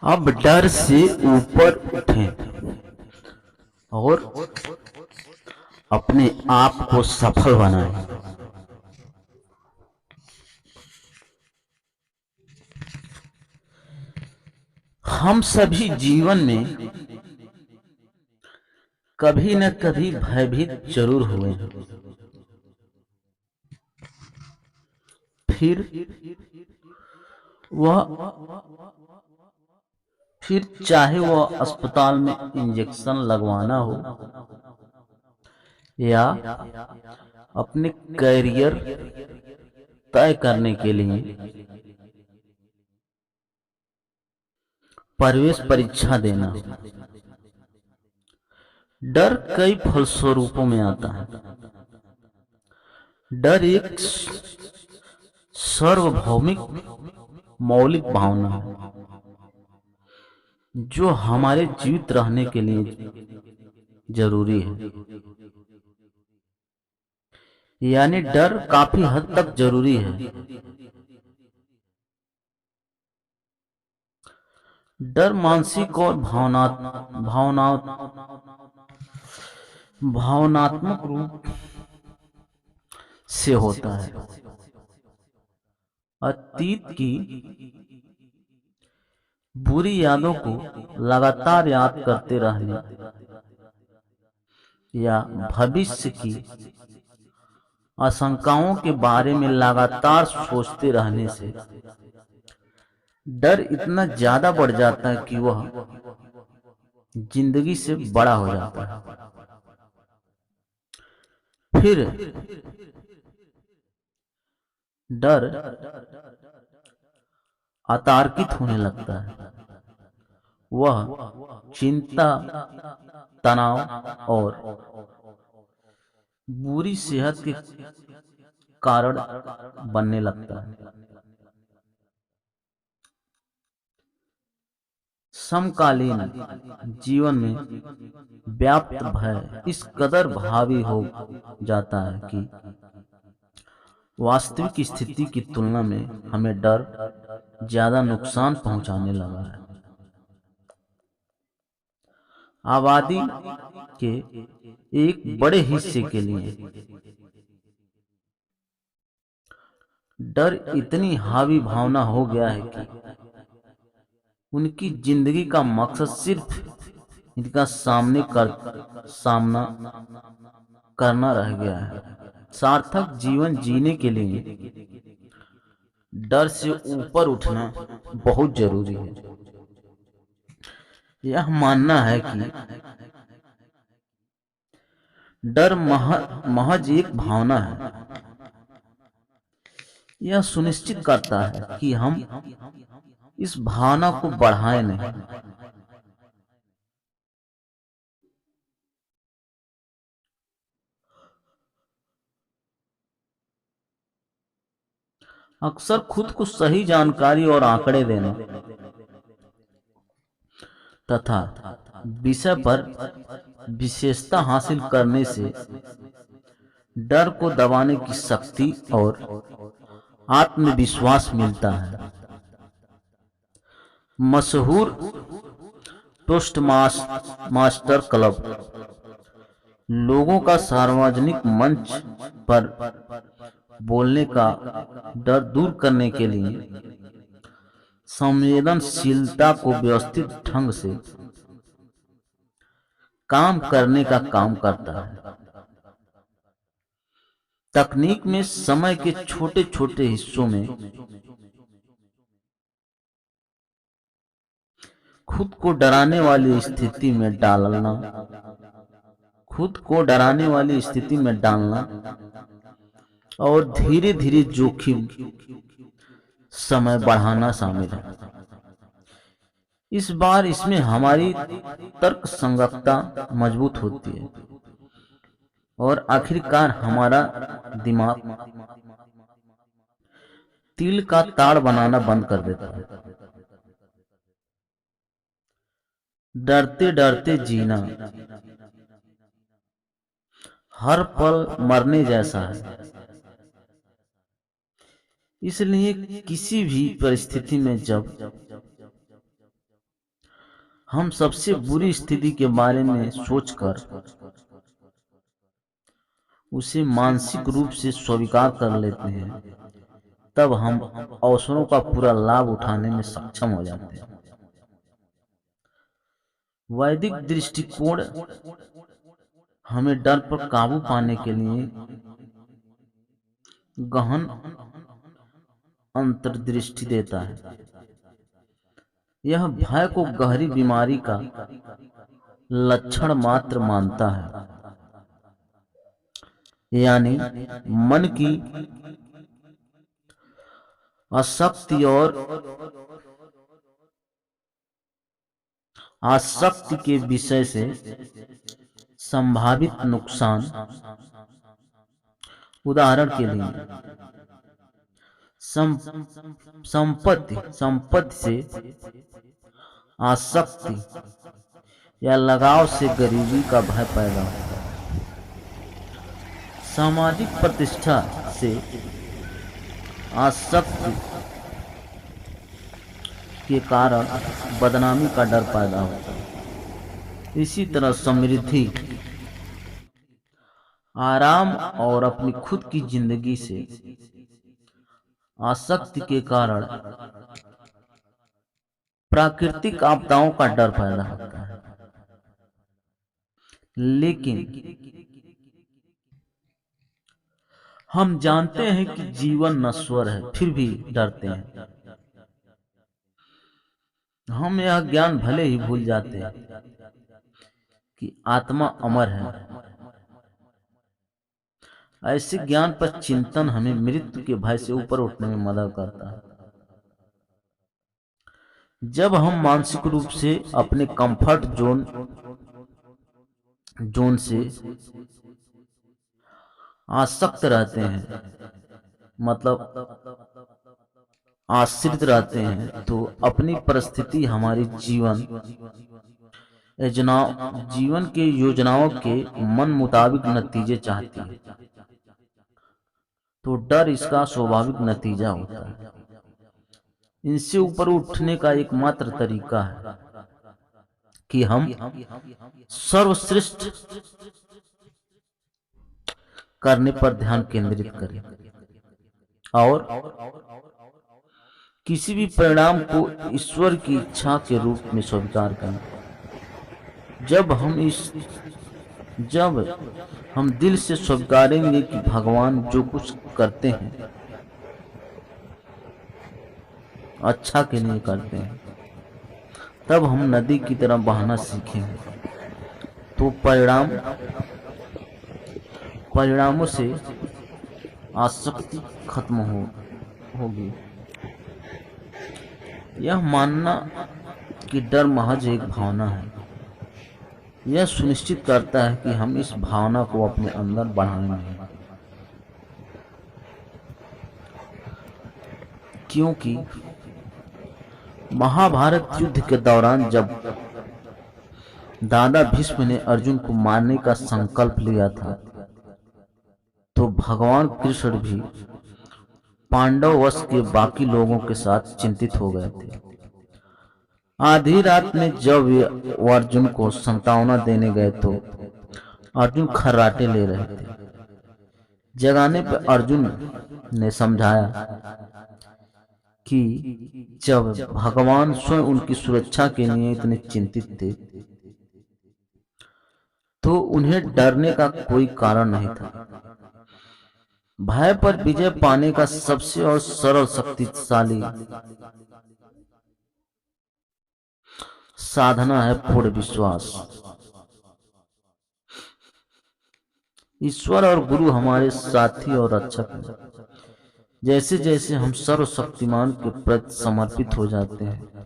अब डर से ऊपर उठें और अपने आप को सफल बनाएं। हम सभी जीवन में कभी न कभी भयभीत जरूर हुए हैं। फिर वह फिर चाहे वह अस्पताल में इंजेक्शन लगवाना हो या अपने करियर तय करने के लिए प्रवेश परीक्षा देना हो। डर कई फलस्वरूपों में आता है। डर एक सार्वभौमिक मौलिक भावना है जो हमारे जीवित रहने के लिए जरूरी है। यानी डर काफी हद तक जरूरी है। डर मानसिक और भावनात्मक रूप से होता है। अतीत की बुरी यादों को लगातार याद करते रहने या भविष्य की आशंकाओं के बारे में लगातार सोचते रहने से डर इतना ज्यादा बढ़ जाता है कि वह जिंदगी से बड़ा हो जाता है। फिर डर अतार्कित होने लगता है। वह चिंता, तनाव और बुरी सेहत के कारण बनने लगता है। समकालीन जीवन में व्याप्त भय इस कदर भावी हो जाता है कि वास्तविक स्थिति की तुलना में हमें डर ज्यादा नुकसान पहुंचाने लगा है। आबादी के एक बड़े हिस्से के लिए डर इतनी हावी भावना हो गया है कि उनकी जिंदगी का मकसद सिर्फ इनका सामना करना रह गया है। सार्थक जीवन जीने के लिए डर से ऊपर उठना बहुत जरूरी है। यह मानना है कि डर महज एक भावना है। यह सुनिश्चित करता है कि हम इस भावना को बढ़ाएं नहीं। अक्सर खुद को सही जानकारी और आंकड़े देना तथा विषय पर विशेषता हासिल करने से डर को दबाने की शक्ति और आत्मविश्वास मिलता है। मशहूर टोस्ट मास्टर क्लब लोगों का सार्वजनिक मंच पर बोलने का डर दूर करने के लिए संवेदनशीलता को व्यवस्थित ढंग से काम करने का काम करता है। तकनीक में समय के छोटे छोटे हिस्सों में खुद को डराने वाली स्थिति में डालना और धीरे धीरे जोखिम समय बढ़ाना शामिल है। इस बार इसमें हमारी तर्क संगतता मजबूत होती है और आखिरकार हमारा दिमाग तिल का ताड़ बनाना बंद कर देता है। डरते डरते जीना हर पल मरने जैसा है। इसलिए किसी भी परिस्थिति में जब हम सबसे बुरी स्थिति के बारे में सोचकर उसे मानसिक रूप से स्वीकार कर लेते हैं, तब हम अवसरों का पूरा लाभ उठाने में सक्षम हो जाते हैं। वैदिक दृष्टिकोण हमें डर पर काबू पाने के लिए गहन अंतर्दृष्टि देता है। यह भय को गहरी बीमारी का लक्षण मात्र मानता है, यानी मन की अशक्ति और आसक्ति के विषय से संभावित नुकसान। उदाहरण के लिए संपत्ति से आसक्ति या लगाव से गरीबी का भय पैदा होता है। सामाजिक प्रतिष्ठा से आसक्ति के कारण बदनामी का डर पैदा होता है। इसी तरह समृद्धि, आराम और अपनी खुद की जिंदगी से आसक्ति के कारण प्राकृतिक आपदाओं का डर पैदा होता है। लेकिन हम जानते हैं कि जीवन नश्वर है, फिर भी डरते हैं। हम यह ज्ञान भले ही भूल जाते हैं कि आत्मा अमर है। ऐसे ज्ञान पर चिंतन हमें मृत्यु के भय से ऊपर उठने में मदद करता है। जब हम मानसिक रूप से अपने कंफर्ट जोन से आसक्त रहते हैं, मतलब आश्रित रहते हैं, तो अपनी परिस्थिति हमारी जीवन के योजनाओं के मन मुताबिक नतीजे चाहती है, तो डर इसका स्वाभाविक नतीजा होता है। इनसे ऊपर उठने का एकमात्र तरीका है कि हम सर्वश्रेष्ठ करने पर ध्यान केंद्रित करें और किसी भी परिणाम को ईश्वर की इच्छा के रूप में स्वीकार करें। जब हम दिल से स्वीकारेंगे कि भगवान जो कुछ करते हैं अच्छा के लिए करते हैं, तब हम नदी की तरह बहना सीखेंगे, तो परिणामों से आसक्ति खत्म होगी। यह मानना कि डर महज एक भावना है, यह सुनिश्चित करता है कि हम इस भावना को अपने अंदर बढ़ाएंगे, क्योंकि महाभारत युद्ध के दौरान जब दादा भीष्म ने अर्जुन को मारने का संकल्प लिया था, तो भगवान कृष्ण भी पांडव वंश के बाकी लोगों के साथ चिंतित हो गए थे। आधी रात में जब वे अर्जुन को सांत्वना देने गए तो अर्जुन खर्राटे ले रहे थे। जगाने पर अर्जुन ने समझाया कि जब भगवान स्वयं उनकी सुरक्षा के लिए इतने चिंतित थे, तो उन्हें डरने का कोई कारण नहीं था। भय पर विजय पाने का सबसे और सरल शक्तिशाली साधना है पूर्ण विश्वास। ईश्वर और गुरु हमारे साथी और रक्षक हैं। जैसे जैसे हम सर्वशक्तिमान के प्रति समर्पित हो जाते हैं,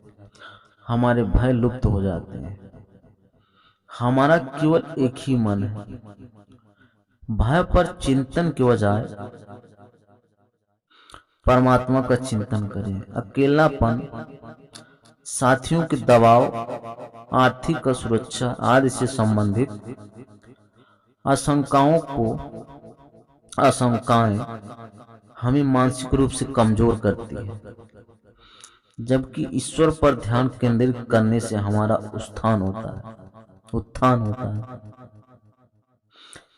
हमारे भय लुप्त हो जाते हैं। हमारा केवल एक ही मन है। भय पर चिंतन के बजाय परमात्मा का चिंतन करें। अकेलापन, साथियों के दबाव, आर्थिक असुरक्षा आदि से संबंधित आशंकाएं हमें मानसिक रूप से कमजोर करती है। जबकि ईश्वर पर ध्यान केंद्रित करने से हमारा उत्थान होता है।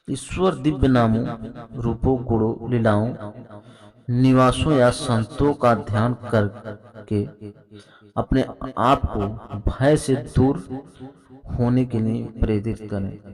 ईश्वर दिव्य नामों, रूपों, गुणों, लीलाओं, निवासों या संतों का ध्यान करके अपने आप को भय से दूर होने के लिए प्रेरित करें।